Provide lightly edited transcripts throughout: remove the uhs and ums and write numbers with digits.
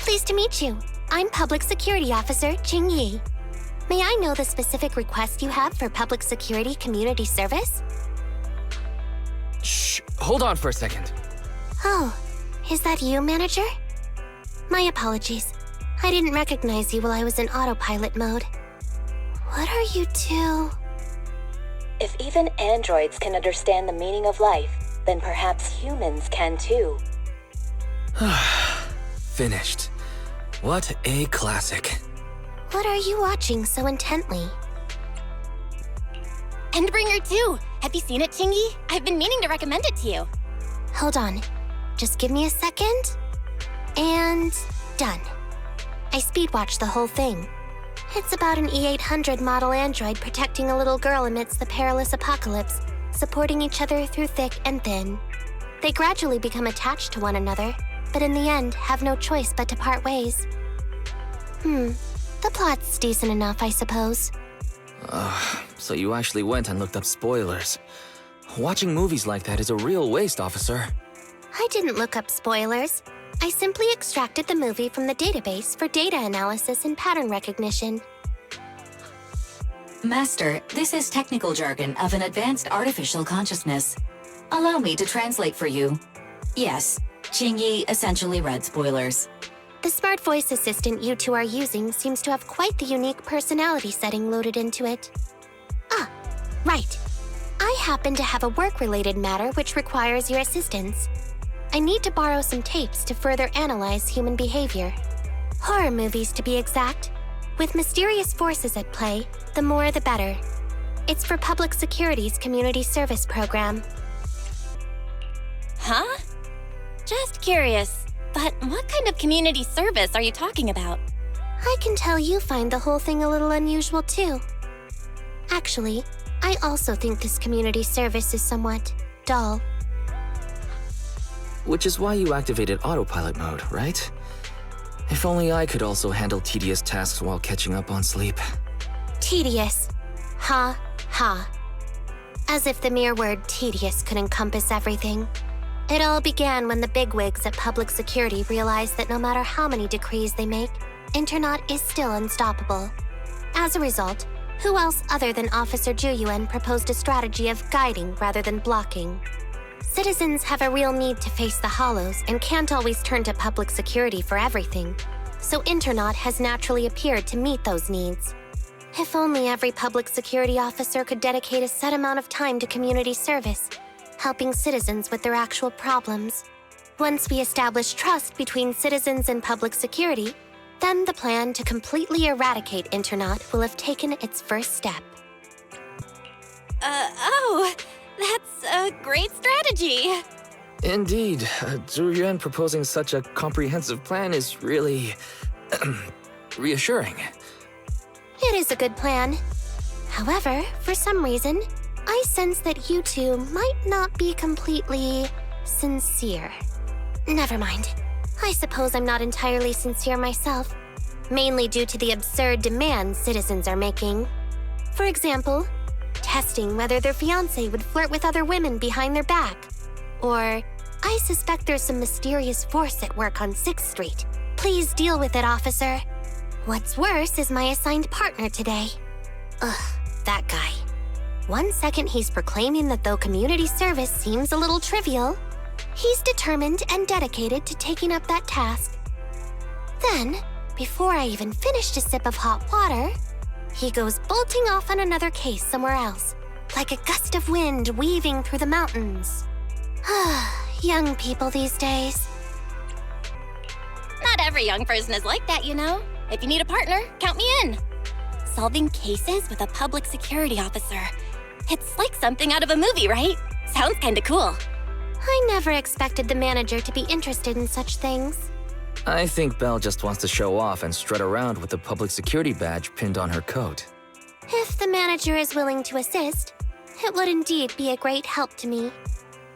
Pleased to meet you. I'm Public Security Officer Qingyi. May I know the specific request you have for public security community service? Shh, hold on for a second. Oh, is that you, Manager? My apologies. I didn't recognize you while I was in autopilot mode. What are you two? If even androids can understand the meaning of life, then perhaps humans can too. Finished. What a classic. What are you watching so intently? Endbringer 2! Have you seen it, Qingyi? I've been meaning to recommend it to you. Hold on. Just give me a second. And done. I speed-watched the whole thing. It's about an E-800 model android protecting a little girl amidst the perilous apocalypse, supporting each other through thick and thin. They gradually become attached to one another, but in the end have no choice but to part ways. The plot's decent enough, I suppose. So you actually went and looked up spoilers. Watching movies like that is a real waste, officer. I didn't look up spoilers. I simply extracted the movie from the database for data analysis and pattern recognition. Master, this is technical jargon of an advanced artificial consciousness. Allow me to translate for you. Yes, Qingyi essentially read spoilers. The smart voice assistant you two are using seems to have quite the unique personality setting loaded into it. Ah, right. I happen to have a work-related matter which requires your assistance. I need to borrow some tapes to further analyze human behavior. Horror movies, to be exact. With mysterious forces at play, the more the better. It's for Public Security's Community Service Program. Huh? Just curious, but what kind of community service are you talking about? I can tell you find the whole thing a little unusual, too. Actually, I also think this community service is somewhat dull. Which is why you activated autopilot mode, right? If only I could also handle tedious tasks while catching up on sleep. Tedious. Ha, ha. As if the mere word tedious could encompass everything. It all began when the bigwigs at Public Security realized that no matter how many decrees they make, Internaut is still unstoppable. As a result, who else other than Officer Juyuan proposed a strategy of guiding rather than blocking? Citizens have a real need to face the hollows and can't always turn to Public Security for everything, so Internaut has naturally appeared to meet those needs. If only every Public Security officer could dedicate a set amount of time to community service, helping citizens with their actual problems. Once we establish trust between citizens and Public Security, then the plan to completely eradicate Internaut will have taken its first step. That's a great strategy. Indeed, Zhu Yuan proposing such a comprehensive plan is really reassuring. It is a good plan. However, for some reason, I sense that you two might not be completely sincere. Never mind. I suppose I'm not entirely sincere myself, mainly due to the absurd demands citizens are making. For example, testing whether their fiancé would flirt with other women behind their back. Or, I suspect there's some mysterious force at work on 6th Street. Please deal with it, officer. What's worse is my assigned partner today. Ugh, that guy. One second he's proclaiming that though community service seems a little trivial, he's determined and dedicated to taking up that task. Then, before I even finished a sip of hot water, he goes bolting off on another case somewhere else, like a gust of wind weaving through the mountains. Young people these days. Not every young person is like that, you know. If you need a partner, count me in. Solving cases with a Public Security officer. It's like something out of a movie, right? Sounds kinda cool. I never expected the manager to be interested in such things. I think Belle just wants to show off and strut around with the public security badge pinned on her coat. If the manager is willing to assist, it would indeed be a great help to me.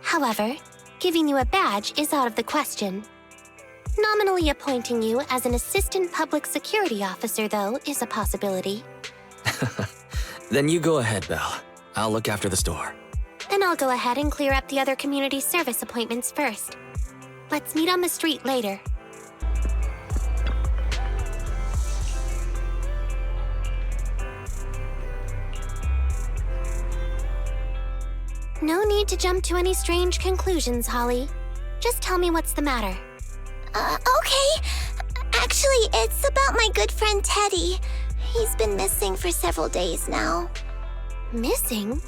However, giving you a badge is out of the question. Nominally appointing you as an assistant public security officer, though, is a possibility. Then you go ahead, Belle. I'll look after the store. Then I'll go ahead and clear up the other community service appointments first. Let's meet on the street later. No need to jump to any strange conclusions, Holly. Just tell me what's the matter. Okay. Actually, it's about my good friend Teddy. He's been missing for several days now. Missing?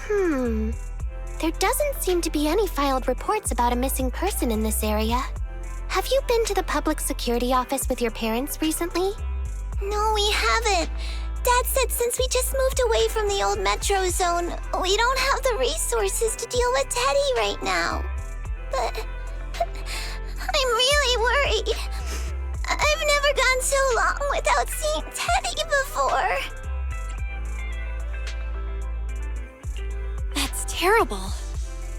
There doesn't seem to be any filed reports about a missing person in this area. Have you been to the public security office with your parents recently? No, we haven't. Dad said since we just moved away from the old metro zone, we don't have the resources to deal with Teddy right now. But I'm really worried. I've never gone so long without seeing Teddy before. That's terrible.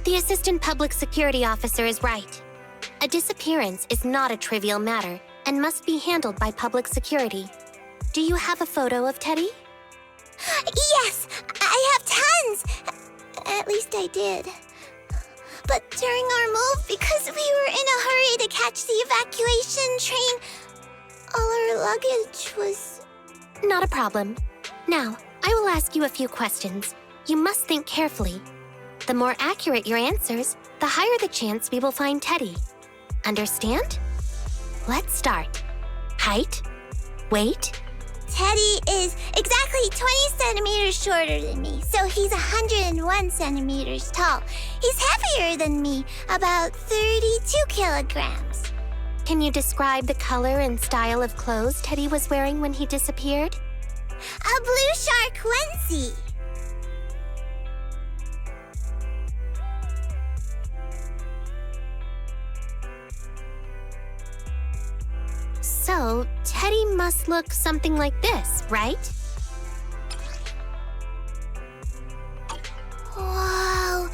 The assistant public security officer is right. A disappearance is not a trivial matter and must be handled by public security. Do you have a photo of Teddy? Yes, I have tons. At least I did. But during our move, because we were in a hurry to catch the evacuation train, all our luggage was... Not a problem. Now, I will ask you a few questions. You must think carefully. The more accurate your answers, the higher the chance we will find Teddy. Understand? Let's start. Height, weight. Teddy is exactly 20 centimeters shorter than me, so he's 101 centimeters tall. He's heavier than me, about 32 kilograms. Can you describe the color and style of clothes Teddy was wearing when he disappeared? A blue shark onesie. So, Teddy must look something like this, right? Wow,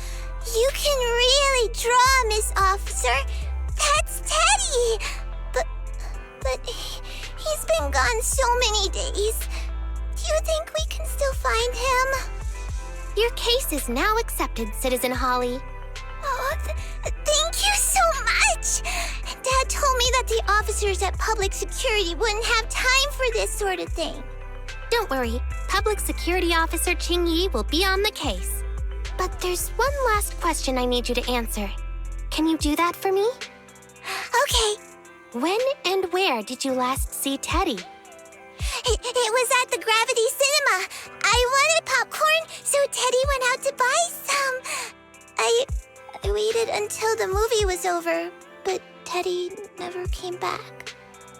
you can really draw, Miss Officer. That's Teddy. But he's been gone so many days. Do you think we can still find him? Your case is now accepted, Citizen Holly. Oh, thank you so much. Dad told me that the officers at public security wouldn't have time for this sort of thing. Don't worry, Public Security Officer Qingyi will be on the case. But there's one last question I need you to answer. Can you do that for me? Okay. When and where did you last see Teddy? It was at the Gravity Cinema. I wanted popcorn, so Teddy went out to buy some. I waited until the movie was over, but Teddy never came back.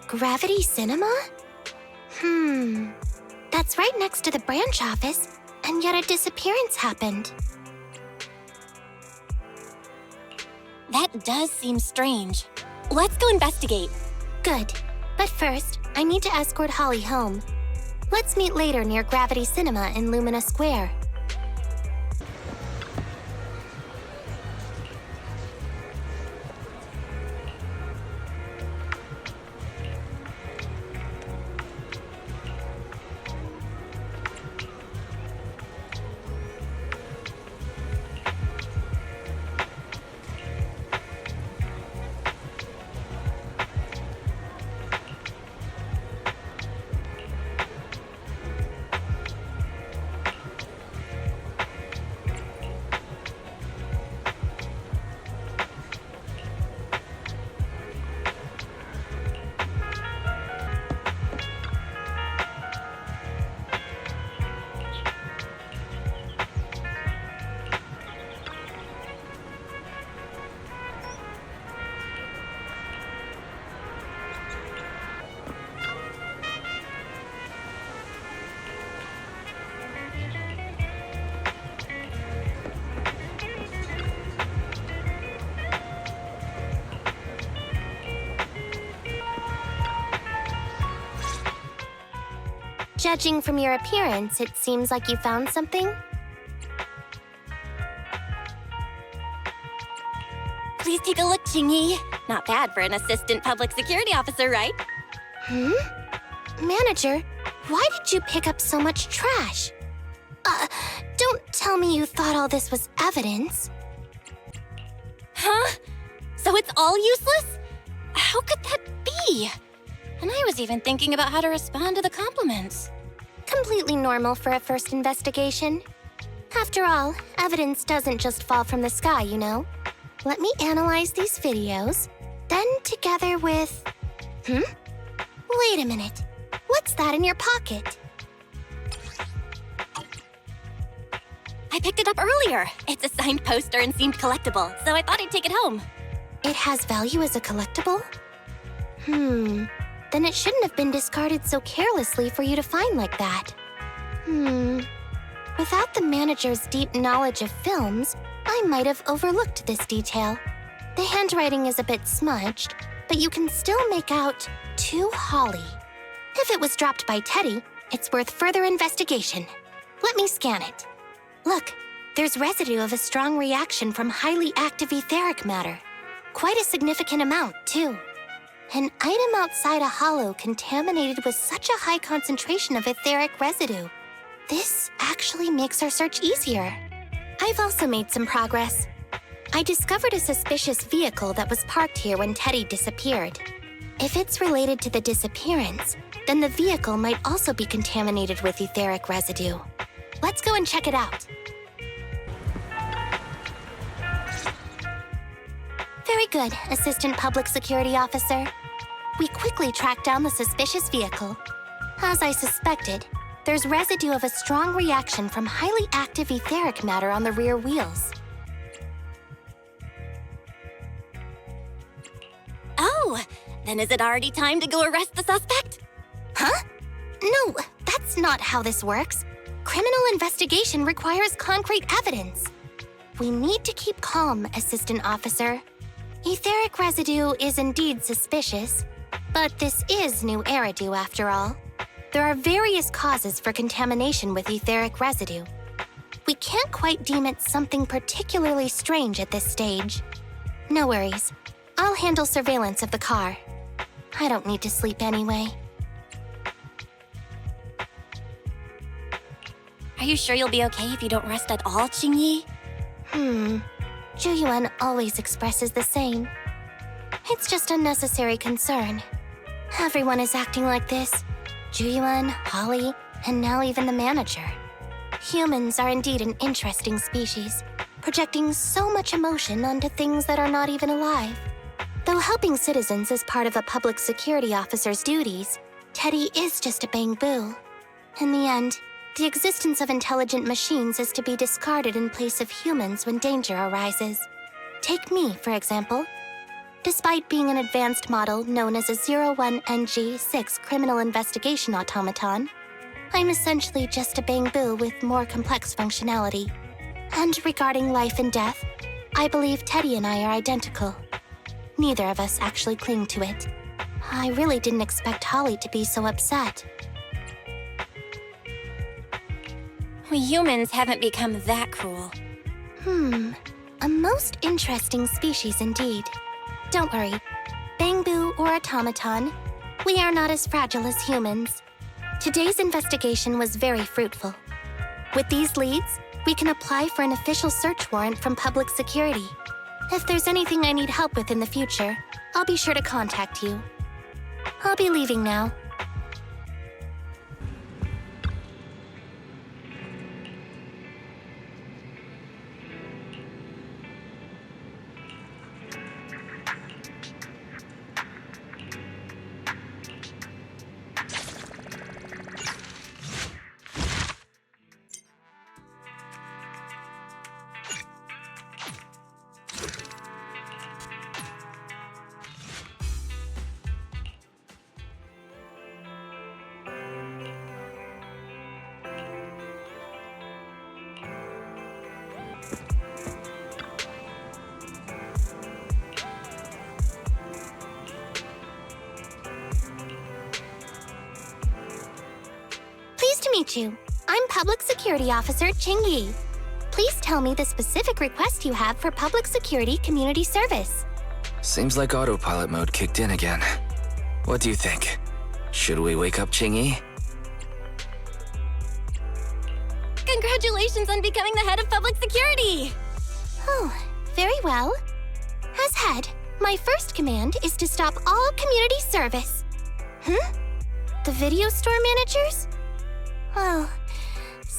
Gravity Cinema? That's right next to the branch office, and yet a disappearance happened. That does seem strange. Let's go investigate. Good. But first, I need to escort Holly home. Let's meet later near Gravity Cinema in Lumina Square. Judging from your appearance, it seems like you found something. Please take a look, Qingyi. Not bad for an assistant public security officer, right? Manager, why did you pick up so much trash? Don't tell me you thought all this was evidence. Huh? So it's all useless? How could that be? And I was even thinking about how to respond to the compliments. Completely normal for a first investigation. After all, evidence doesn't just fall from the sky, you know? Let me analyze these videos, then together with... Wait a minute. What's that in your pocket? I picked it up earlier. It's a signed poster and seemed collectible, so I thought I'd take it home. It has value as a collectible? Then it shouldn't have been discarded so carelessly for you to find like that. Without the manager's deep knowledge of films, I might have overlooked this detail. The handwriting is a bit smudged, but you can still make out "To Holly." If it was dropped by Teddy, it's worth further investigation. Let me scan it. Look, there's residue of a strong reaction from highly active etheric matter. Quite a significant amount, too. An item outside a hollow contaminated with such a high concentration of etheric residue. This actually makes our search easier. I've also made some progress. I discovered a suspicious vehicle that was parked here when Teddy disappeared. If it's related to the disappearance, then the vehicle might also be contaminated with etheric residue. Let's go and check it out. Very good, Assistant Public Security Officer. We quickly tracked down the suspicious vehicle. As I suspected, there's residue of a strong reaction from highly active etheric matter on the rear wheels. Oh, then is it already time to go arrest the suspect? Huh? No, that's not how this works. Criminal investigation requires concrete evidence. We need to keep calm, Assistant Officer. Etheric residue is indeed suspicious, but this is new Eridu after all. There are various causes for contamination with etheric residue. We can't quite deem it something particularly strange at this stage. No worries. I'll handle surveillance of the car. I don't need to sleep anyway. Are you sure you'll be okay if you don't rest at all, Qingyi? Zhu always expresses the same. It's just unnecessary concern. Everyone is acting like this. Zhu, Holly, and now even the manager. Humans are indeed an interesting species, projecting so much emotion onto things that are not even alive. Though helping citizens is part of a public security officer's duties, Teddy is just a Bangboo. In the end, the existence of intelligent machines is to be discarded in place of humans when danger arises. Take me, for example. Despite being an advanced model known as a 01NG6 criminal investigation automaton, I'm essentially just a Bangboo with more complex functionality. And regarding life and death, I believe Teddy and I are identical. Neither of us actually cling to it. I really didn't expect Holly to be so upset. We humans haven't become that cruel. A most interesting species indeed. Don't worry, Bangboo or automaton, we are not as fragile as humans. Today's investigation was very fruitful. With these leads, we can apply for an official search warrant from public security. If there's anything I need help with in the future, I'll be sure to contact you. I'll be leaving now. Meet you. I'm Public Security Officer Qingyi. Please tell me the specific request you have for public security community service. Seems like autopilot mode kicked in again. What do you think? Should we wake up Qingyi? Congratulations on becoming the head of public security! Oh, very well. As head, my first command is to stop all community service. The video store managers? Well,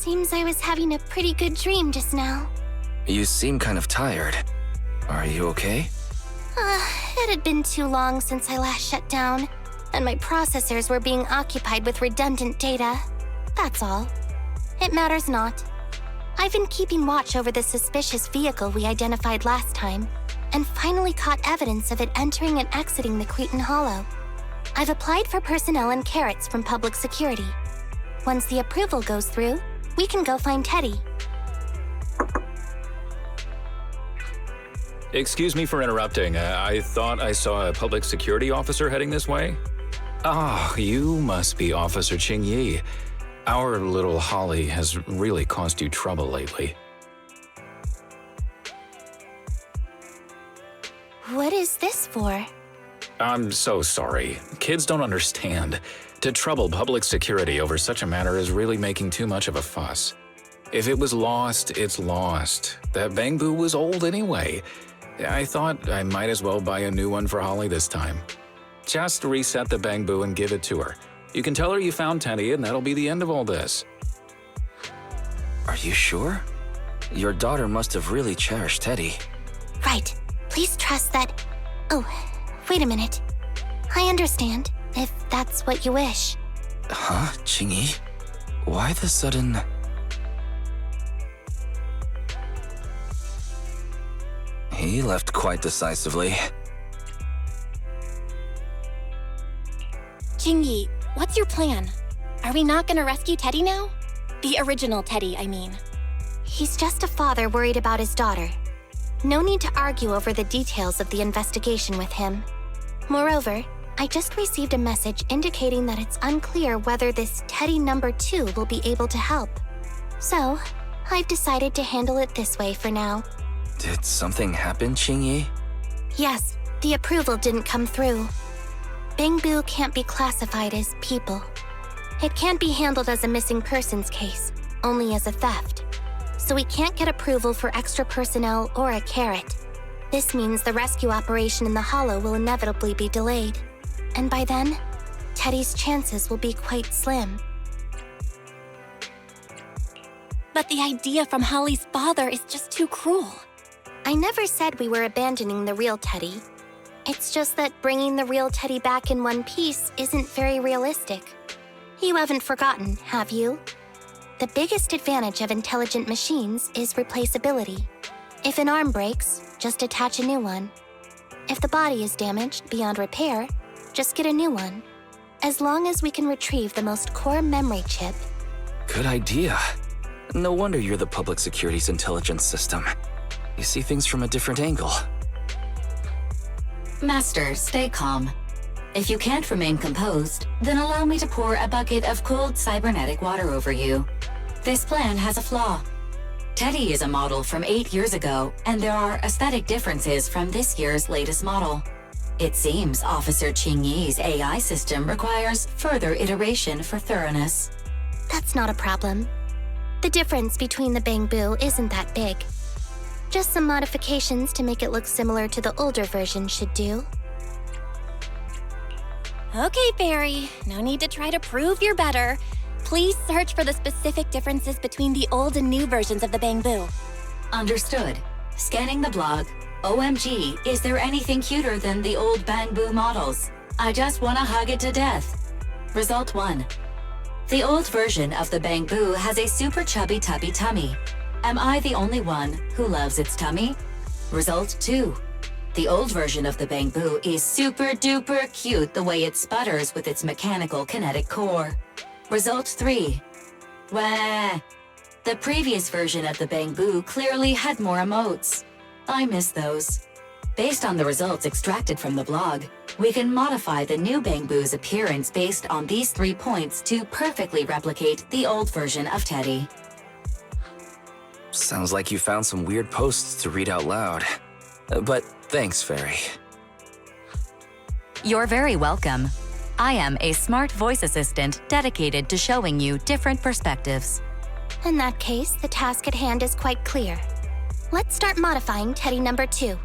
Seems I was having a pretty good dream just now. You seem kind of tired. Are you okay? It had been too long since I last shut down, and my processors were being occupied with redundant data. That's all. It matters not. I've been keeping watch over the suspicious vehicle we identified last time, and finally caught evidence of it entering and exiting the Cretan Hollow. I've applied for personnel and carrots from public security. Once the approval goes through, we can go find Teddy. Excuse me for interrupting. I thought I saw a public security officer heading this way. Ah, you must be Officer Qingyi. Our little Holly has really caused you trouble lately. What is this for? I'm so sorry. Kids don't understand. To trouble public security over such a matter is really making too much of a fuss. If it was lost, it's lost. That Bangboo was old anyway. I thought I might as well buy a new one for Holly this time. Just reset the Bangboo and give it to her. You can tell her you found Teddy and that'll be the end of all this. Are you sure? Your daughter must have really cherished Teddy. Right. Please trust that... Oh, wait a minute. I understand, if that's what you wish. Huh, Qingyi? Why the sudden... He left quite decisively. Qingyi, what's your plan? Are we not gonna rescue Teddy now? The original Teddy, I mean. He's just a father worried about his daughter. No need to argue over the details of the investigation with him. Moreover, I just received a message indicating that it's unclear whether this Teddy number 2 will be able to help. So, I've decided to handle it this way for now. Did something happen, Qingyi? Yes, the approval didn't come through. Bangboo can't be classified as people. It can't be handled as a missing persons case, only as a theft. So we can't get approval for extra personnel or a carrot. This means the rescue operation in the Hollow will inevitably be delayed. And by then, Teddy's chances will be quite slim. But the idea from Holly's father is just too cruel. I never said we were abandoning the real Teddy. It's just that bringing the real Teddy back in one piece isn't very realistic. You haven't forgotten, have you? The biggest advantage of intelligent machines is replaceability. If an arm breaks, just attach a new one. If the body is damaged beyond repair, just get a new one. As long as we can retrieve the most core memory chip. Good idea. No wonder you're the public security's intelligence system. You see things from a different angle. Master, stay calm. If you can't remain composed, then allow me to pour a bucket of cold cybernetic water over you. This plan has a flaw. Teddy is a model from 8 years ago, and there are aesthetic differences from this year's latest model. It seems Officer Qingyi's AI system requires further iteration for thoroughness. That's not a problem. The difference between the Bangboo isn't that big. Just some modifications to make it look similar to the older version should do. Okay, Fairy, no need to try to prove you're better. Please search for the specific differences between the old and new versions of the Bangboo. Understood. Scanning the blog. OMG, is there anything cuter than the old Bangboo models? I just wanna hug it to death. Result 1. The old version of the Bangboo has a super chubby tubby tummy. Am I the only one who loves its tummy? Result 2. The old version of the Bangboo is super duper cute the way it sputters with its mechanical kinetic core. Result 3. Wah! The previous version of the Bangboo clearly had more emotes. I miss those. Based on the results extracted from the blog, we can modify the new Bangboo's appearance based on these 3 points to perfectly replicate the old version of Teddy. Sounds like you found some weird posts to read out loud. But thanks, Fairy. You're very welcome. I am a smart voice assistant dedicated to showing you different perspectives. In that case, the task at hand is quite clear. Let's start modifying Teddy number 2.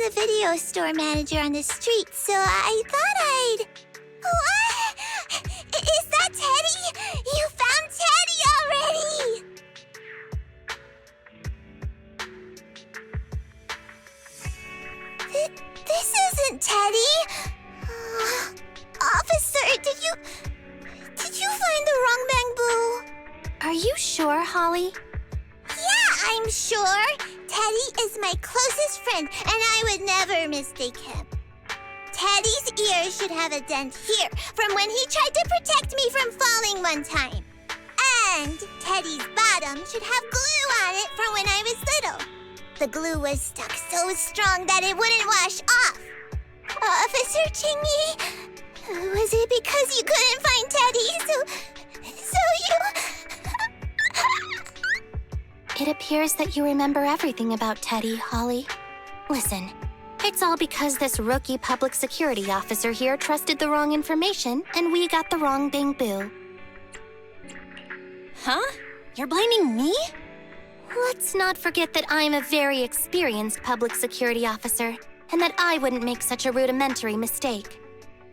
the video store manager on the street, so I thought I'd... What? Is that Teddy? You found Teddy already! This isn't Teddy! Officer, did you find the wrong Bangboo? Are you sure, Holly? Yeah, I'm sure. Teddy is my closest friend, and I would never mistake him. Teddy's ear should have a dent here from when he tried to protect me from falling one time. And Teddy's bottom should have glue on it from when I was little. The glue was stuck so strong that it wouldn't wash off. Officer Qingyi, was it because you couldn't find Teddy, so you... It appears that you remember everything about Teddy, Holly. Listen, it's all because this rookie public security officer here trusted the wrong information, and we got the wrong Bangboo. Huh? You're blaming me? Let's not forget that I'm a very experienced public security officer, and that I wouldn't make such a rudimentary mistake.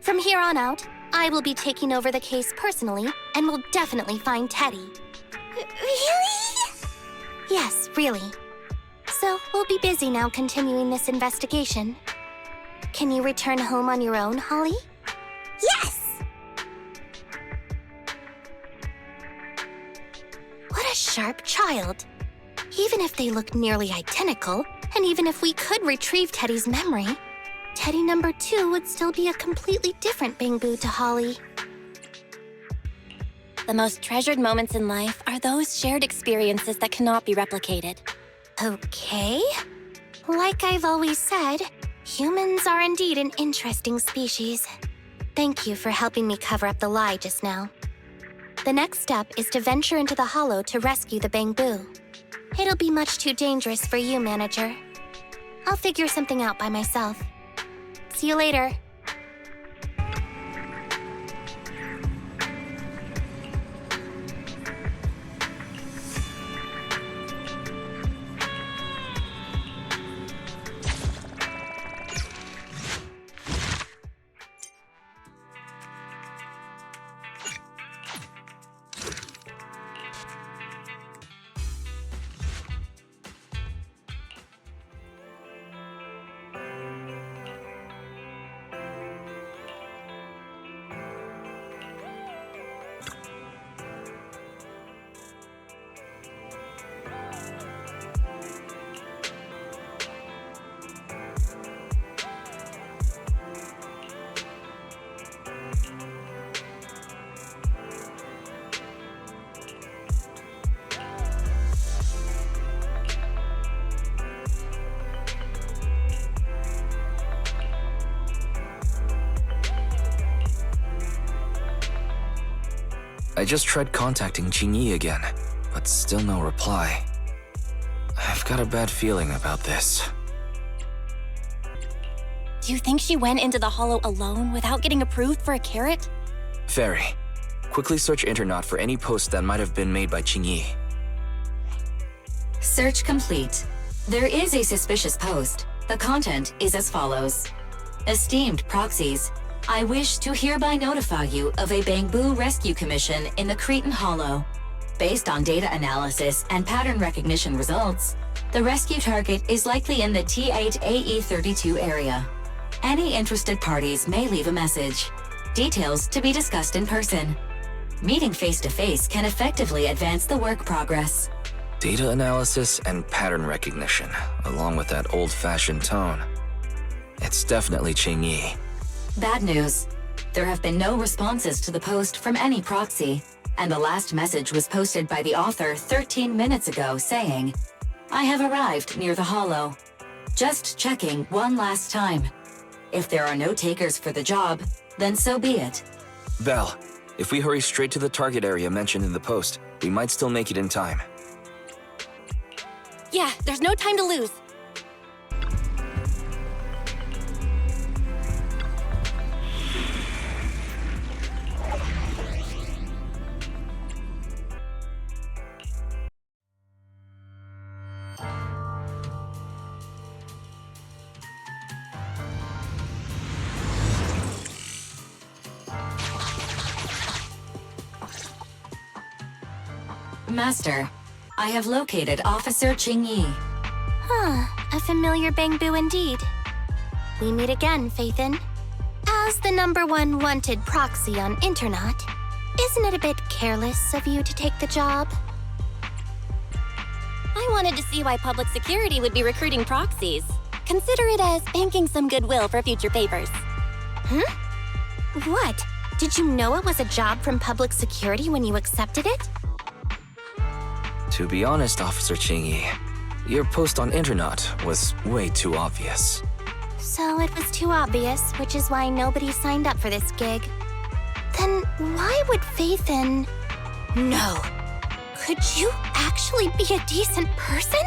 From here on out, I will be taking over the case personally, and will definitely find Teddy. Really? Yes, really. So, we'll be busy now continuing this investigation. Can you return home on your own, Holly? Yes! What a sharp child. Even if they look nearly identical, and even if we could retrieve Teddy's memory, Teddy number 2 would still be a completely different Bangboo to Holly. The most treasured moments in life are those shared experiences that cannot be replicated. Okay. Like I've always said, humans are indeed an interesting species. Thank you for helping me cover up the lie just now. The next step is to venture into the hollow to rescue the Bangboo. It'll be much too dangerous for you, Manager. I'll figure something out by myself. See you later. I just tried contacting Qingyi again, but still no reply. I've got a bad feeling about this. Do you think she went into the hollow alone without getting approved for a carrot? Very. Quickly search Internet for any post that might have been made by Qingyi. Search complete. There is a suspicious post. The content is as follows. Esteemed proxies, I wish to hereby notify you of a Bangboo rescue commission in the Cretan Hollow. Based on data analysis and pattern recognition results, the rescue target is likely in the T8AE32 area. Any interested parties may leave a message. Details to be discussed in person. Meeting face-to-face can effectively advance the work progress. Data analysis and pattern recognition, along with that old-fashioned tone. It's definitely Qingyi. Bad news. There have been no responses to the post from any proxy, and the last message was posted by the author 13 minutes ago saying, I have arrived near the hollow. Just checking one last time. If there are no takers for the job, then so be it. Belle, if we hurry straight to the target area mentioned in the post, we might still make it in time. Yeah, there's no time to lose. Master, I have located Officer Qingyi. A familiar Bangboo indeed. We meet again, Faithin. As the #1 wanted proxy on Internet, isn't it a bit careless of you to take the job? I wanted to see why public security would be recruiting proxies. Consider it as banking some goodwill for future favors. Huh? What? Did you know it was a job from public security when you accepted it? To be honest, Officer Qingyi, your post on Internet was way too obvious. So it was too obvious, which is why nobody signed up for this gig. Then why would Faithin... No. Could you actually be a decent person?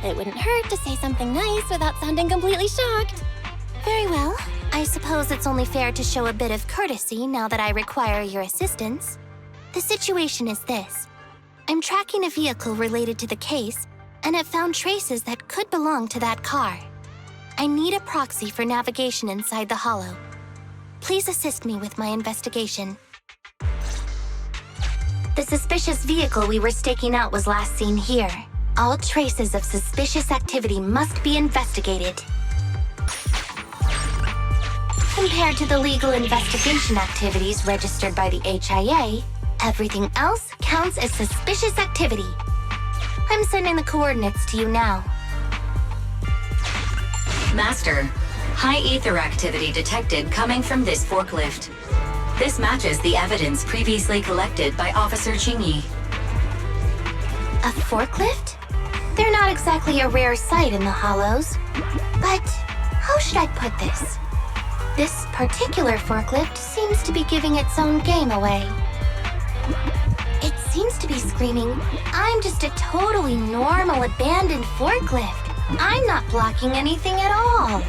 It wouldn't hurt to say something nice without sounding completely shocked. Very well. I suppose it's only fair to show a bit of courtesy now that I require your assistance. The situation is this. I'm tracking a vehicle related to the case, and it found traces that could belong to that car. I need a proxy for navigation inside the hollow. Please assist me with my investigation. The suspicious vehicle we were staking out was last seen here. All traces of suspicious activity must be investigated. Compared to the legal investigation activities registered by the HIA, everything else counts as suspicious activity. I'm sending the coordinates to you now. Master, high ether activity detected coming from this forklift. This matches the evidence previously collected by Officer Qingyi. A forklift? They're not exactly a rare sight in the hollows. But how should I put this? This particular forklift seems to be giving its own game away. It seems to be screaming, I'm just a totally normal abandoned forklift. I'm not blocking anything at all.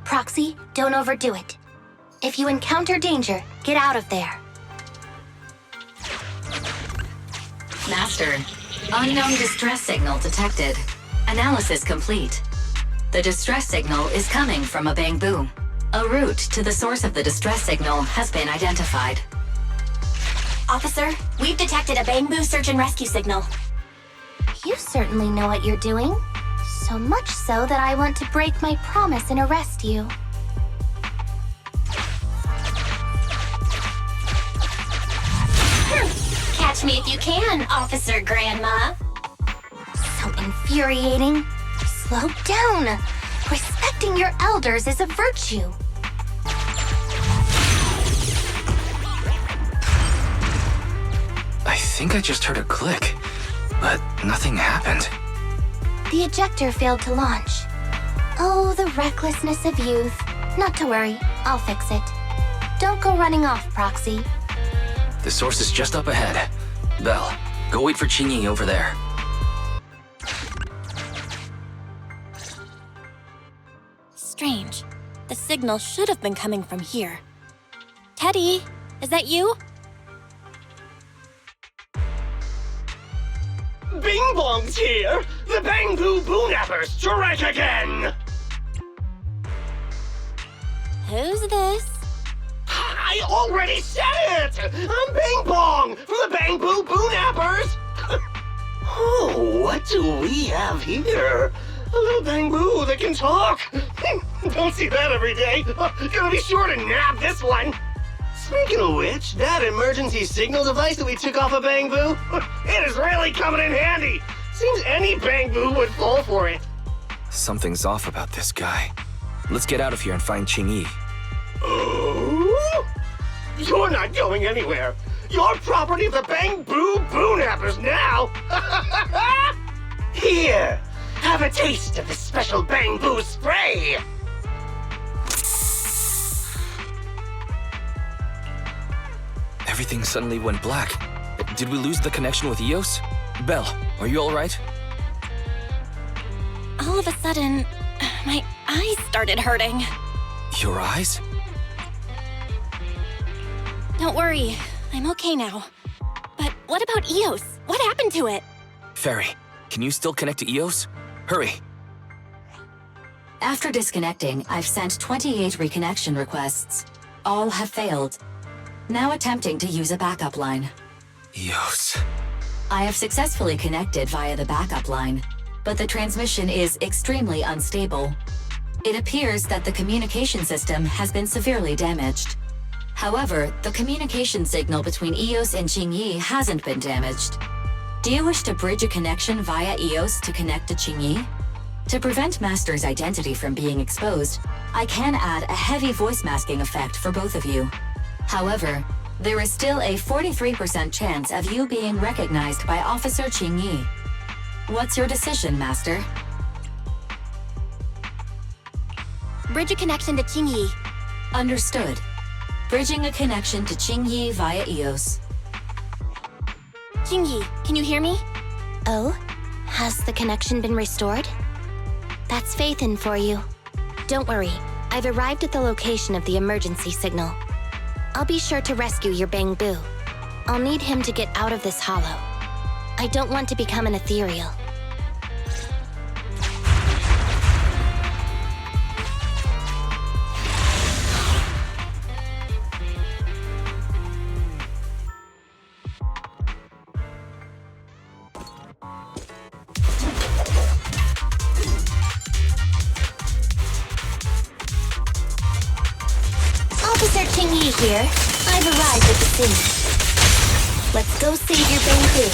Proxy, don't overdo it. If you encounter danger, get out of there. Master, unknown distress signal detected. Analysis complete. The distress signal is coming from a Bangboo. A route to the source of the distress signal has been identified. Officer, we've detected a Bangboo search and rescue signal. You certainly know what you're doing. So much so that I want to break my promise and arrest you. Catch me if you can, Officer Grandma. So infuriating. Slow down. Respecting your elders is a virtue. I think I just heard a click, but nothing happened. The ejector failed to launch. Oh, the recklessness of youth. Not to worry, I'll fix it. Don't go running off, Proxy. The source is just up ahead. Belle, go wait for Qingyi over there. Strange. The signal should have been coming from here. Teddy, is that you? Bing Bong's here! The Bangboo Boonappers strike again! Who's this? I already said it! I'm Bing Bong from the Bangboo Boonappers! Oh, what do we have here? A little Bangboo that can talk! Don't see that every day! Gonna be sure to nab this one! Speaking of which, that emergency signal device that we took off of Bangboo, it is really coming in handy! Seems any Bangboo would fall for it. Something's off about this guy. Let's get out of here and find Qingyi. Oh? You're not going anywhere. You're property of the Bangboo Boonappers now. Here, have a taste of the special Bangboo spray. Everything suddenly went black. Did we lose the connection with Eos? Belle, are you alright? All of a sudden, my eyes started hurting. Your eyes? Don't worry, I'm okay now. But what about Eos? What happened to it? Fairy, can you still connect to Eos? Hurry! After disconnecting, I've sent 28 reconnection requests. All have failed. Now attempting to use a backup line. Eos. I have successfully connected via the backup line, but the transmission is extremely unstable. It appears that the communication system has been severely damaged. However, the communication signal between Eos and Qingyi hasn't been damaged. Do you wish to bridge a connection via Eos to connect to Qingyi? To prevent Master's identity from being exposed, I can add a heavy voice masking effect for both of you. However, there is still a 43% chance of you being recognized by Officer Qingyi. What's your decision, Master? Bridge a connection to Qingyi. Understood. Bridging a connection to Qingyi via Eos. Qingyi, can you hear me? Oh? Has the connection been restored? That's Faithin for you. Don't worry, I've arrived at the location of the emergency signal. I'll be sure to rescue your Bangboo. I'll need him to get out of this hollow. I don't want to become an ethereal. Officer Qingyi here. I've arrived at the scene. Let's go save your Bangboo.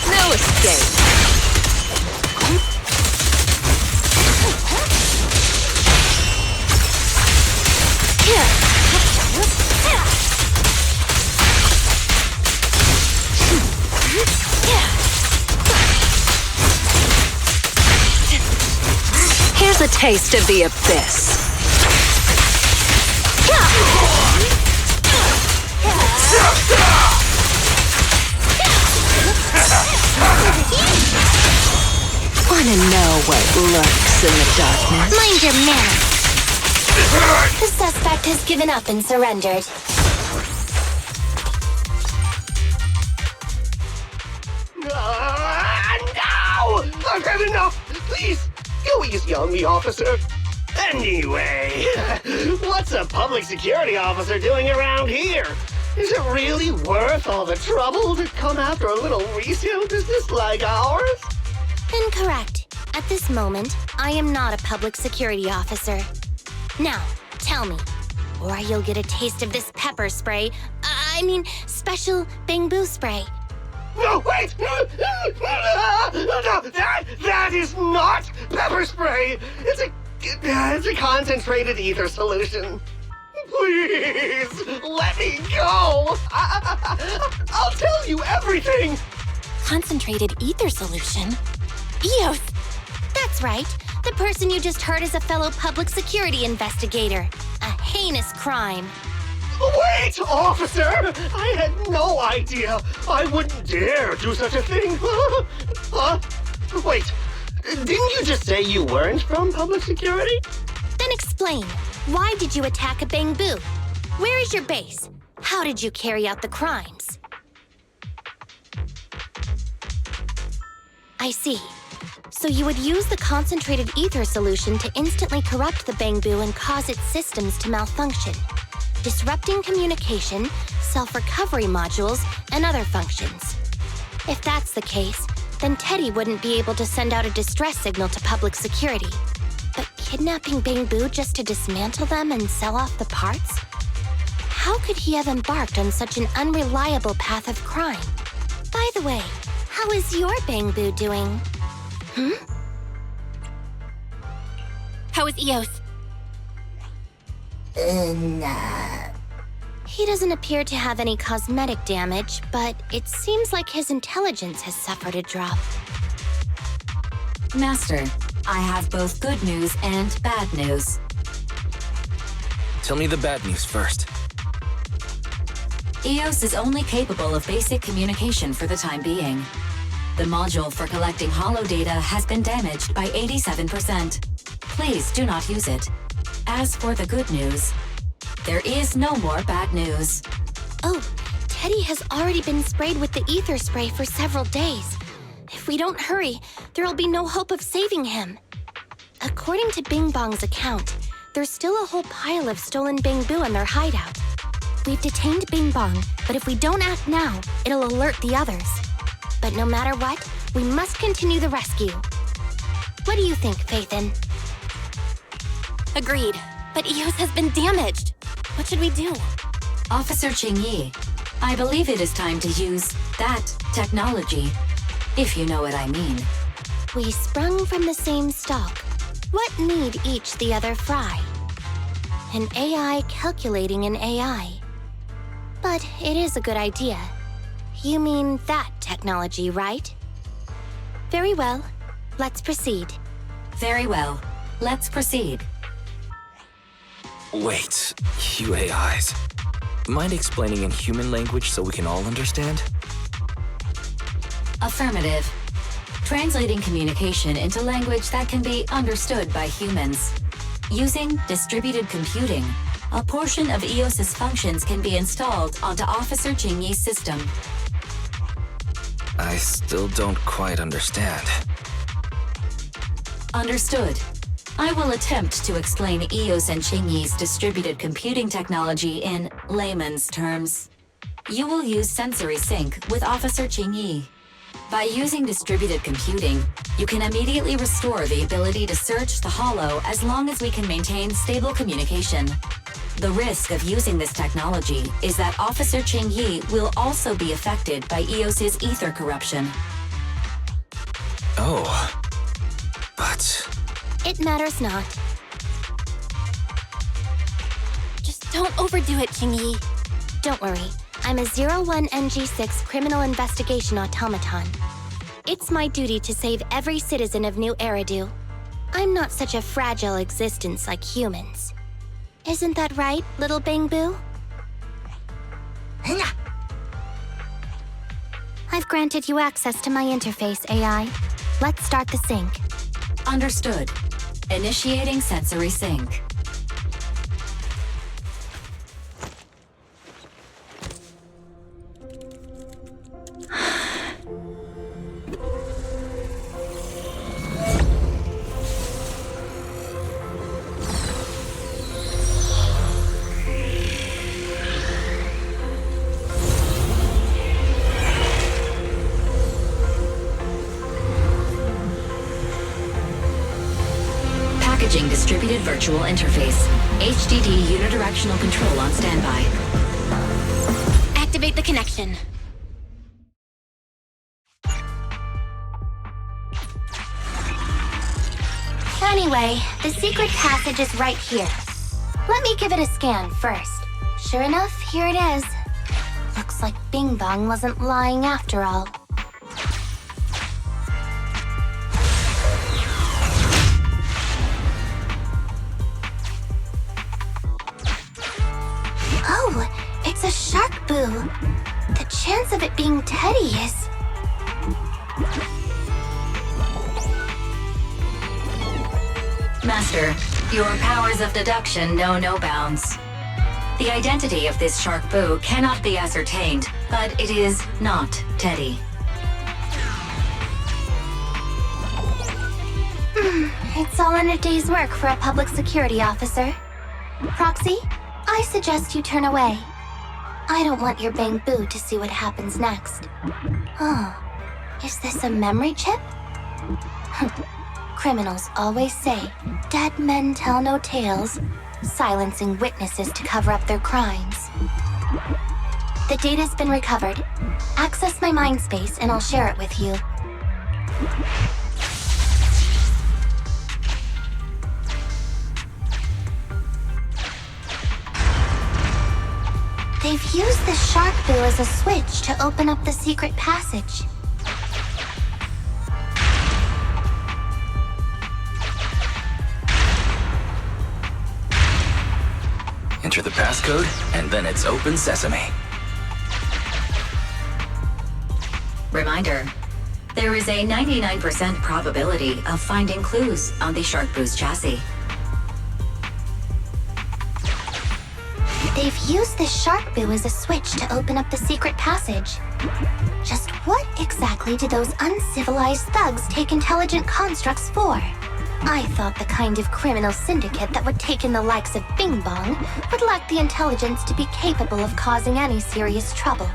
No escape. Here's a taste of the abyss. Wanna know what lurks in the darkness? Mind your manners. The suspect has given up and surrendered. No! I've had enough! Please, go easy on me, officer. Anyway, what's a public security officer doing around here? Is it really worth all the trouble to come after a little resale business like ours? Incorrect. At this moment, I am not a public security officer. Now, tell me, or you'll get a taste of this pepper spray. Special Bangboo spray. No, wait! No, that is not pepper spray! It's a concentrated ether solution. Please, let me go! I'll tell you everything! Concentrated ether solution? Eos! That's right. The person you just heard is a fellow public security investigator. A heinous crime. Wait, officer! I had no idea. I wouldn't dare do such a thing. Huh? Wait, didn't you just say you weren't from public security? Then explain. Why did you attack a Bangboo? Where is your base? How did you carry out the crimes? I see. So you would use the concentrated ether solution to instantly corrupt the Bangboo and cause its systems to malfunction, disrupting communication, self-recovery modules, and other functions. If that's the case, then Teddy wouldn't be able to send out a distress signal to public security. But kidnapping Bangboo just to dismantle them and sell off the parts? How could he have embarked on such an unreliable path of crime? By the way, how is your Bangboo doing? How is Eos? He doesn't appear to have any cosmetic damage, but it seems like his intelligence has suffered a drop. Master, I have both good news and bad news. Tell me the bad news first. EOS is only capable of basic communication for the time being. The module for collecting holo data has been damaged by 87%. Please do not use it. As for the good news, there is no more bad news. Oh, Teddy has already been sprayed with the ether spray for several days. If we don't hurry, there'll be no hope of saving him. According to Bing Bong's account, there's still a whole pile of stolen Bangboo in their hideout. We've detained Bing Bong, but if we don't act now, it'll alert the others. But no matter what, we must continue the rescue. What do you think, Faithin? Agreed. But EOS has been damaged. What should we do? Officer Qingyi, I believe it is time to use that technology, if you know what I mean. We sprung from the same stalk. What need each the other fry? An AI calculating an AI. But it is a good idea. You mean that technology, right? Very well. Let's proceed. Very well. Let's proceed. Wait, you AIs. Mind explaining in human language so we can all understand? Affirmative. Translating communication into language that can be understood by humans. Using distributed computing, a portion of EOS's functions can be installed onto Officer Qingyi's system. I still don't quite understand. Understood. I will attempt to explain EOS and Qingyi's distributed computing technology in layman's terms. You will use sensory sync with Officer Qingyi. By using distributed computing, you can immediately restore the ability to search the holo as long as we can maintain stable communication. The risk of using this technology is that Officer Qingyi will also be affected by EOS's ether corruption. Oh. But... It matters not. Just don't overdo it, Qingyi. Don't worry. I'm a 01NG6 criminal investigation automaton. It's my duty to save every citizen of New Eridu. I'm not such a fragile existence like humans. Isn't that right, little Bangboo? I've granted you access to my interface, AI. Let's start the sync. Understood. Initiating sensory sync. Packaging distributed virtual interface. HDD unidirectional control on standby. Activate the connection. Anyway, the secret passage is right here. Let me give it a scan first. Sure enough, here it is. Looks like Bing Bong wasn't lying after all. Oh, it's a shark boo. The chance of it being Teddy is... Master, your powers of deduction know no bounds. The identity of this shark boo cannot be ascertained, but it is not Teddy. It's all in a day's work for a public security officer. Proxy, I suggest you turn away. I don't want your Bangboo to see what happens next. Oh, is this a memory chip? Criminals always say, dead men tell no tales, silencing witnesses to cover up their crimes. The data's been recovered. Access my mind space and I'll share it with you. They've used the shark boo as a switch to open up the secret passage. Enter the passcode, and then it's open sesame. Reminder, there is a 99% probability of finding clues on the Sharkboo's chassis. They've used the Sharkboo as a switch to open up the secret passage. Just what exactly did those uncivilized thugs take intelligent constructs for? I thought the kind of criminal syndicate that would take in the likes of Bing Bong would lack the intelligence to be capable of causing any serious trouble.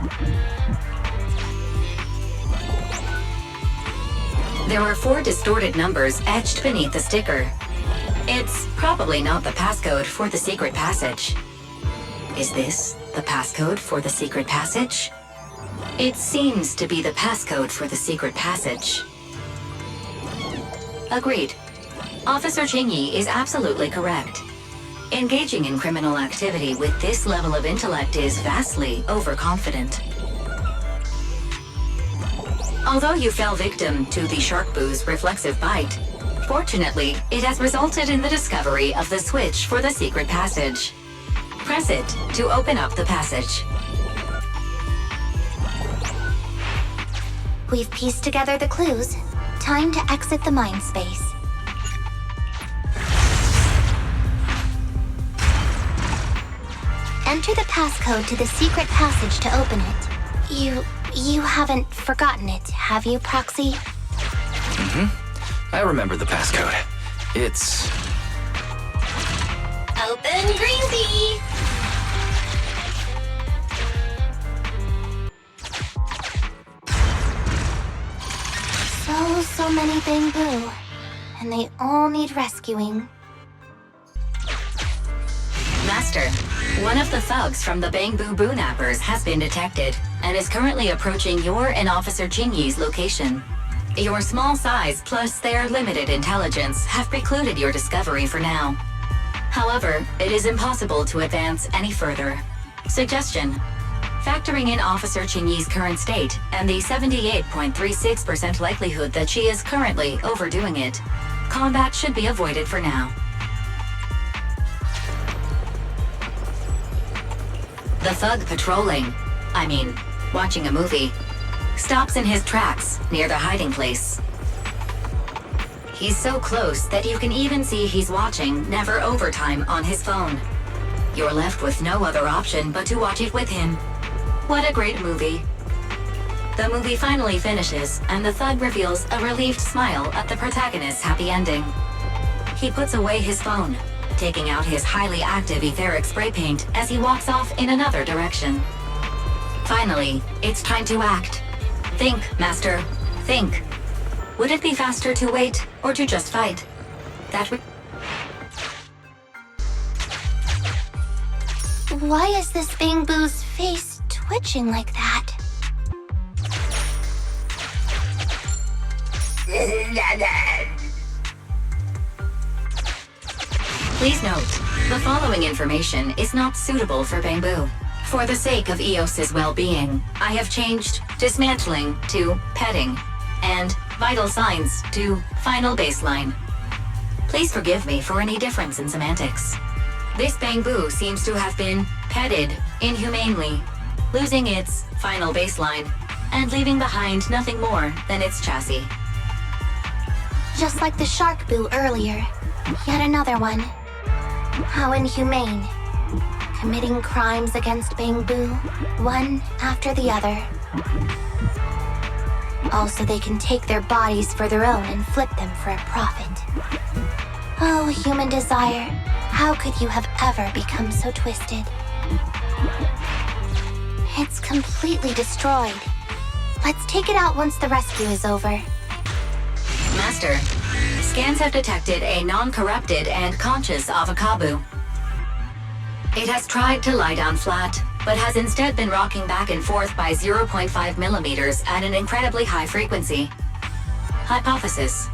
There are 4 distorted numbers etched beneath the sticker. It's probably not the passcode for the secret passage. Is this the passcode for the secret passage? It seems to be the passcode for the secret passage. Agreed. Officer Qingyi is absolutely correct. Engaging in criminal activity with this level of intellect is vastly overconfident. Although you fell victim to the Sharkboo's reflexive bite, fortunately, it has resulted in the discovery of the switch for the secret passage. Press it to open up the passage. We've pieced together the clues. Time to exit the mind space. Enter the passcode to the secret passage to open it. You haven't forgotten it, have you, Proxy? I remember the passcode. It's... Open green tea! So many Bangboo. And they all need rescuing. Master, one of the thugs from the Bangboo Boo-nappers has been detected and is currently approaching your and Officer Qingyi's location. Your small size plus their limited intelligence have precluded your discovery for now. However, it is impossible to advance any further. Suggestion: factoring in Officer Qingyi's current state and the 78.36% likelihood that she is currently overdoing it, combat should be avoided for now. The thug patrolling, watching a movie, stops in his tracks near the hiding place. He's so close that you can even see he's watching Never Overtime on his phone. You're left with no other option but to watch it with him. What a great movie. The movie finally finishes, and the thug reveals a relieved smile at the protagonist's happy ending. He puts away his phone, taking out his highly active etheric spray paint as he walks off in another direction. Finally, it's time to act. Think, Master. Think. Would it be faster to wait or to just fight? Why is this Bangboo's face twitching like that? Please note, the following information is not suitable for Bangboo. For the sake of Eos's well-being, I have changed dismantling to petting, and vital signs to final baseline. Please forgive me for any difference in semantics. This Bangboo seems to have been petted inhumanely, losing its final baseline, and leaving behind nothing more than its chassis. Just like the Sharkboo earlier. Yet another one. How inhumane. Committing crimes against Bangboo, one after the other. Also, they can take their bodies for their own and flip them for a profit. Oh, human desire, how could you have ever become so twisted? It's completely destroyed. Let's take it out once the rescue is over. Master, scans have detected a non-corrupted and conscious avocado. It has tried to lie down flat, but has instead been rocking back and forth by 0.5 millimeters at an incredibly high frequency. Hypothesis: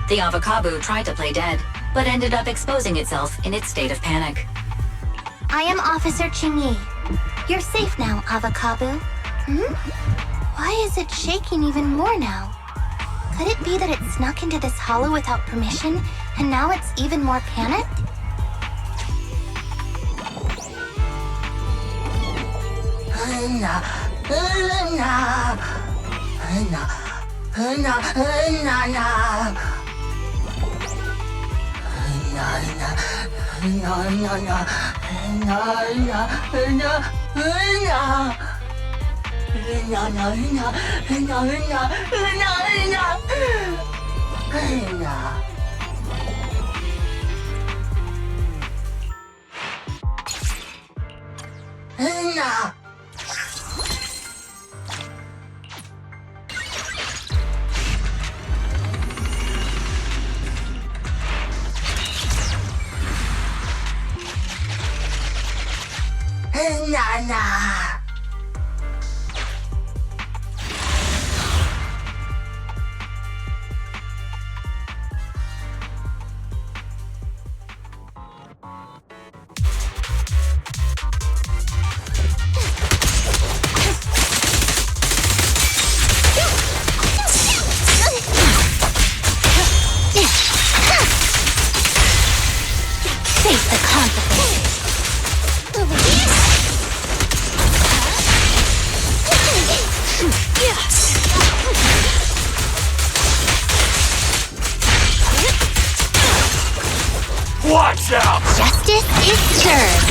the avocado tried to play dead, but ended up exposing itself in its state of panic. I am Officer Qingyi. You're safe now, avocado. Why is it shaking even more now? Could it be that it snuck into this hollow without permission, and now it's even more panicked? Face the consequences. Watch out! Justice is served.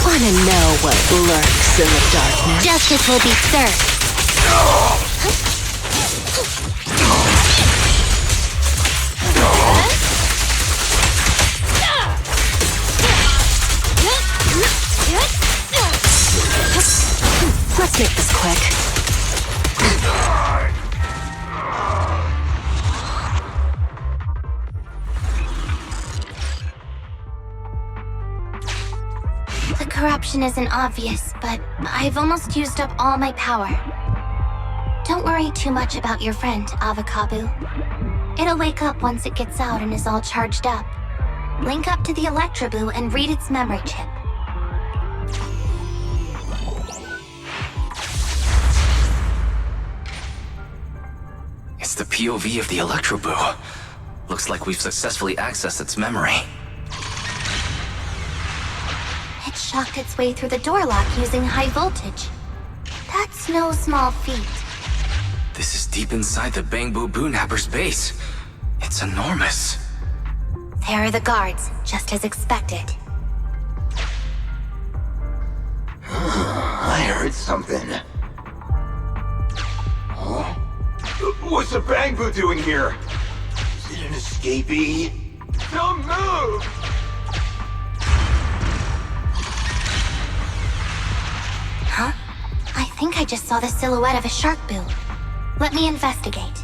Wanna know what lurks in the darkness? Justice will be served. Let's make this quick. The corruption isn't obvious, but I've almost used up all my power. Don't worry too much about your friend, Avakabu. It'll wake up once it gets out and is all charged up. Link up to the Electroboo and read its memory chip. It's the POV of the Electroboo. Looks like we've successfully accessed its memory. It shocked its way through the door lock using high voltage. That's no small feat. This is deep inside the Bangboo Boonapper's base. It's enormous. There are the guards, just as expected. I heard something. Huh? What's the Bangboo doing here? Is it an escapee? Don't move! Huh? I think I just saw the silhouette of a shark boo. Let me investigate.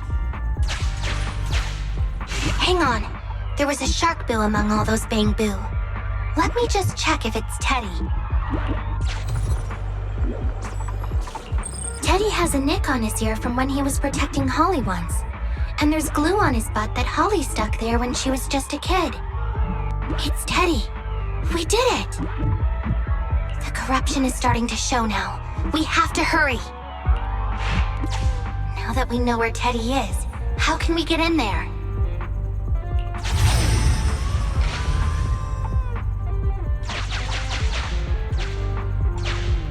Hang on. There was a shark boo among all those Bangboo. Let me just check if it's Teddy. Teddy has a nick on his ear from when he was protecting Holly once. And there's glue on his butt that Holly stuck there when she was just a kid. It's Teddy. We did it! The corruption is starting to show now. We have to hurry. Now that we know where Teddy is, how can we get in there?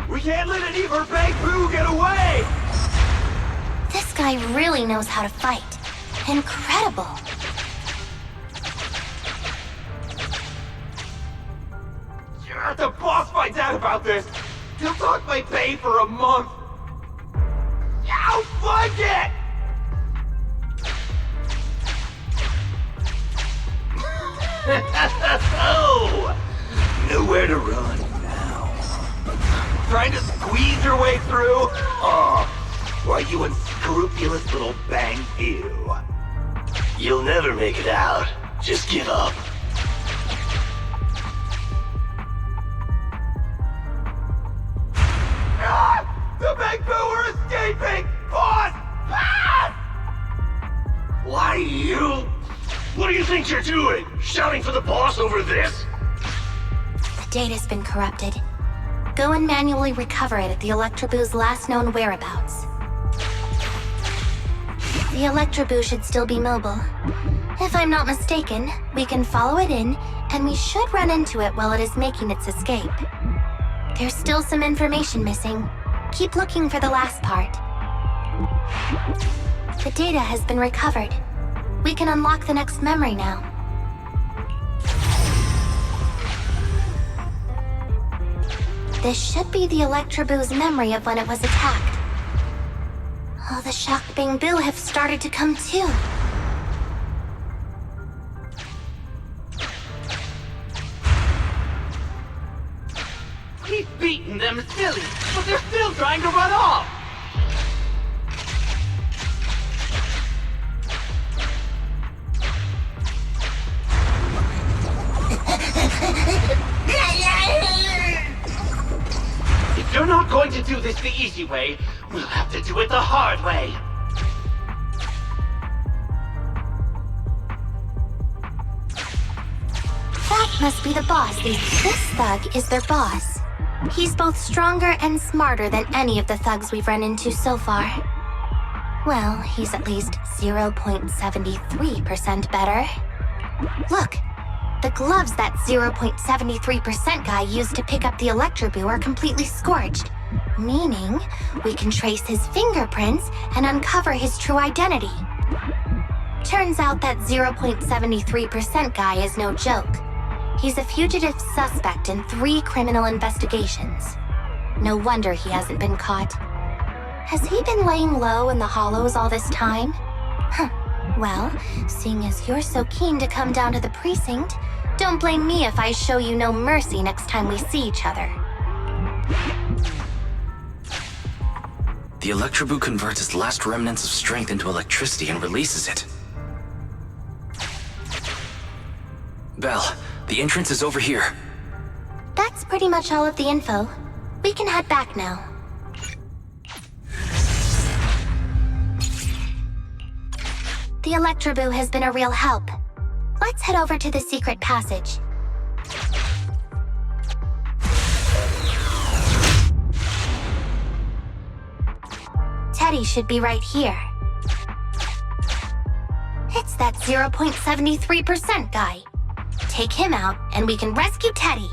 We can't let any of our Bangboo get away! This guy really knows how to fight. Incredible. If the boss finds out about this, he'll talk my pay for a month. I'll fund it! Oh, nowhere to run now. Trying to squeeze your way through? Oh, why, you unscrupulous little Bangboo. You'll never make it out. Just give up. Ah! The Bangboo are escaping! Boss! Ah! Why you? What do you think you're doing? Shouting for the boss over this? The data's been corrupted. Go and manually recover it at the Electroboo's last known whereabouts. The Electroboo should still be mobile. If I'm not mistaken, we can follow it in, and we should run into it while it is making its escape. There's still some information missing. Keep looking for the last part. The data has been recovered. We can unlock the next memory now. This should be the Electroboo's memory of when it was attacked. Oh, the shocked Bangboo have started to come too. He's beaten them silly, but they're still trying to run off! If you're not going to do this the easy way, we'll have to do it the hard way. That must be the boss. This thug is their boss. He's both stronger and smarter than any of the thugs we've run into so far. Well, he's at least 0.73% better. Look, the gloves that 0.73% guy used to pick up the Electroboo are completely scorched, meaning we can trace his fingerprints and uncover his true identity. Turns out that 0.73% guy is no joke. He's a fugitive suspect in 3 criminal investigations. No wonder he hasn't been caught. Has he been laying low in the hollows all this time? Huh. Well, seeing as you're so keen to come down to the precinct, don't blame me if I show you no mercy next time we see each other. The Electroboo converts its last remnants of strength into electricity and releases it. Belle, the entrance is over here. That's pretty much all of the info. We can head back now. The Electroboo has been a real help. Let's head over to the secret passage. Teddy should be right here. It's that 0.73% guy. Take him out, and we can rescue Teddy.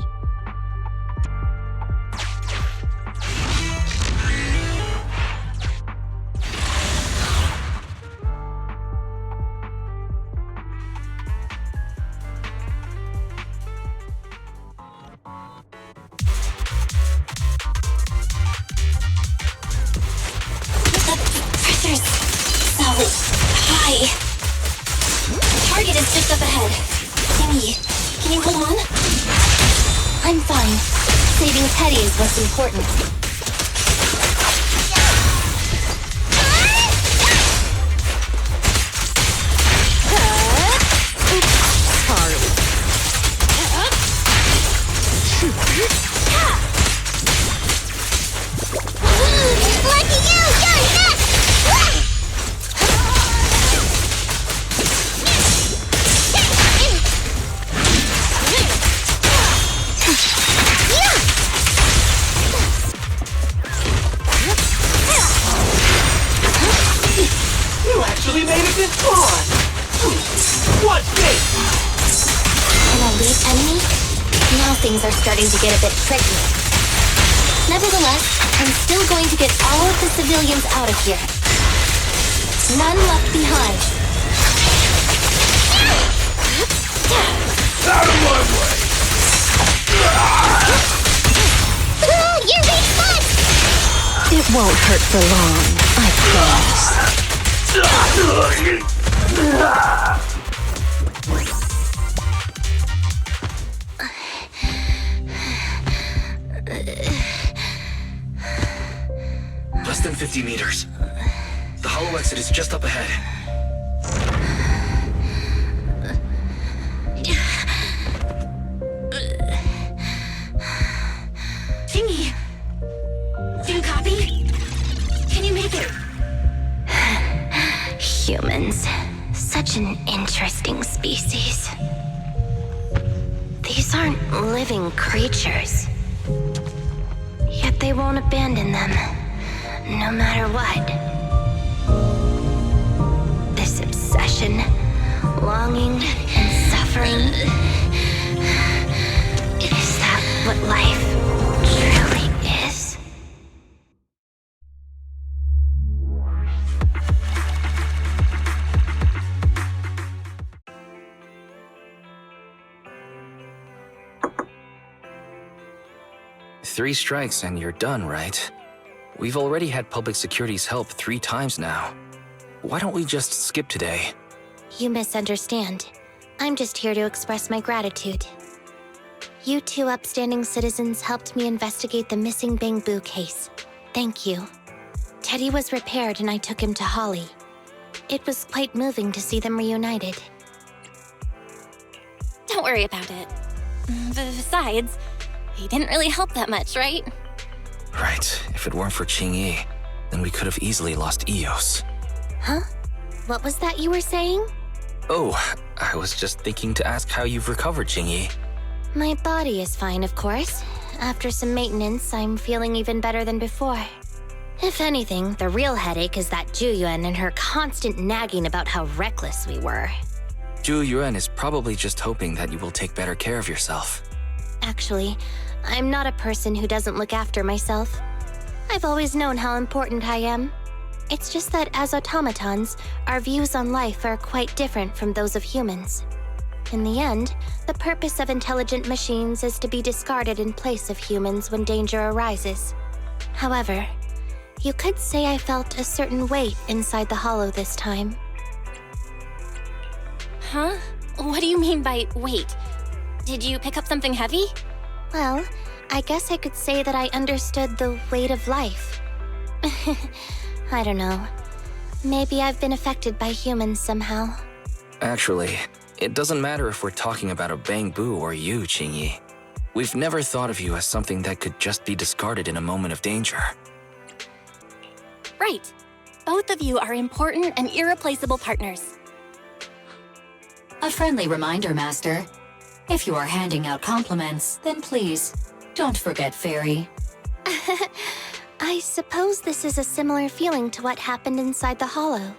Pressure's so high. Target is just up ahead. Qingyi, can you hold on? I'm fine. Saving Teddy is what's important. Lucky you! You're next! You actually made it this far! What's this? An elite enemy? Now things are starting to get a bit tricky. Nevertheless, I'm still going to get all of the civilians out of here. None left behind. Out of my way! You're being fun! It won't hurt for long, I promise. Less than 50 meters. The hollow exit is just up ahead. Qingyi, do you copy? Can you make it? Humans. Such an interesting species. These aren't living creatures. Yet they won't abandon them, no matter what. passion, longing, and suffering. Is that what life truly is? Three strikes and you're done, right? We've already had public security's help 3 times now. Why don't we just skip today? You misunderstand. I'm just here to express my gratitude. You 2 upstanding citizens helped me investigate the missing Bangboo case. Thank you. Teddy was repaired and I took him to Holly. It was quite moving to see them reunited. Don't worry about it. Besides, he didn't really help that much, right? Right. If it weren't for Qingyi, then we could have easily lost Eos. Huh? What was that you were saying? Oh, I was just thinking to ask how you've recovered, Qingyi. My body is fine, of course. After some maintenance, I'm feeling even better than before. If anything, the real headache is that Juyuan and her constant nagging about how reckless we were. Juyuan is probably just hoping that you will take better care of yourself. Actually, I'm not a person who doesn't look after myself. I've always known how important I am. It's just that as automatons, our views on life are quite different from those of humans. In the end, the purpose of intelligent machines is to be discarded in place of humans when danger arises. However, you could say I felt a certain weight inside the hollow this time. Huh? What do you mean by weight? Did you pick up something heavy? Well, I guess I could say that I understood the weight of life. I don't know. Maybe I've been affected by humans somehow. Actually, it doesn't matter if we're talking about a Bangboo or you, Qingyi. We've never thought of you as something that could just be discarded in a moment of danger. Right. Both of you are important and irreplaceable partners. A friendly reminder, Master. If you are handing out compliments, then please, don't forget Fairy. I suppose this is a similar feeling to what happened inside the hollow.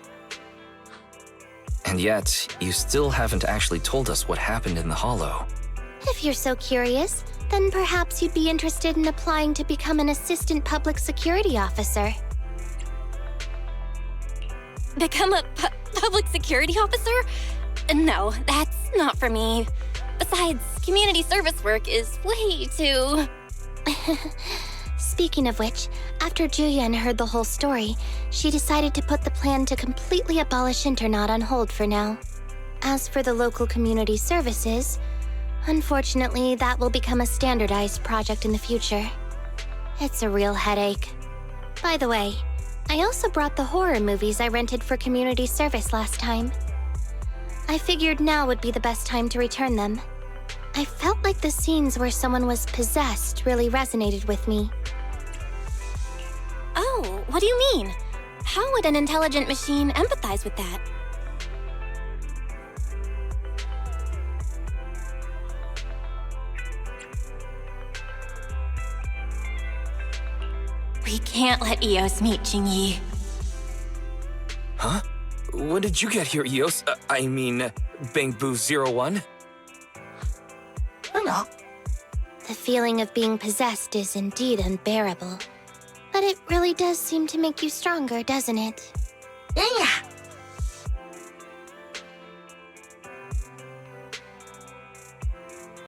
And yet, you still haven't actually told us what happened in the hollow. If you're so curious, then perhaps you'd be interested in applying to become an assistant public security officer. Become a public security officer? No, that's not for me. Besides, community service work is way too... Speaking of which, after Juyuan heard the whole story, she decided to put the plan to completely abolish Internat on hold for now. As for the local community services, unfortunately, that will become a standardized project in the future. It's a real headache. By the way, I also brought the horror movies I rented for community service last time. I figured now would be the best time to return them. I felt like the scenes where someone was possessed really resonated with me. Oh, what do you mean? How would an intelligent machine empathize with that? We can't let Eos meet Qingyi. Huh? When did you get here, Eos? I mean, Bangboo 01? Hello. The feeling of being possessed is indeed unbearable. But it really does seem to make you stronger, doesn't it? Yeah,